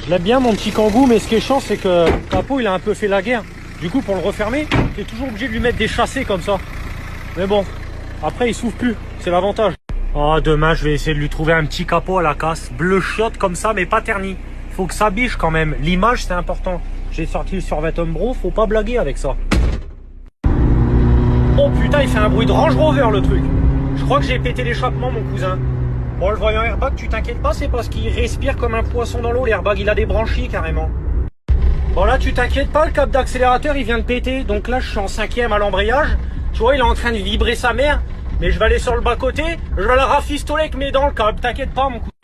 Je l'aime bien mon petit Kangoo, mais ce qui est chiant c'est que le capot il a un peu fait la guerre. Du coup pour le refermer, t'es toujours obligé de lui mettre des chassés comme ça. Mais bon, après il s'ouvre plus, c'est l'avantage. Oh demain je vais essayer de lui trouver un petit capot à la casse, bleu chiotte comme ça mais pas terni. Faut que ça biche quand même, l'image c'est important. J'ai sorti le survêt Umbro, faut pas blaguer avec ça. Oh putain il fait un bruit de Range Rover le truc. Je crois que j'ai pété l'échappement mon cousin. Bon le voyant airbag tu t'inquiètes pas, c'est parce qu'il respire comme un poisson dans l'eau, l'airbag il a des branchies carrément. Bon là tu t'inquiètes pas, le câble d'accélérateur il vient de péter, donc là je suis en 5e à l'embrayage. Tu vois il est en train de vibrer sa mère, mais je vais aller sur le bas côté, je vais la rafistoler avec mes dents le câble, t'inquiète pas mon cousin.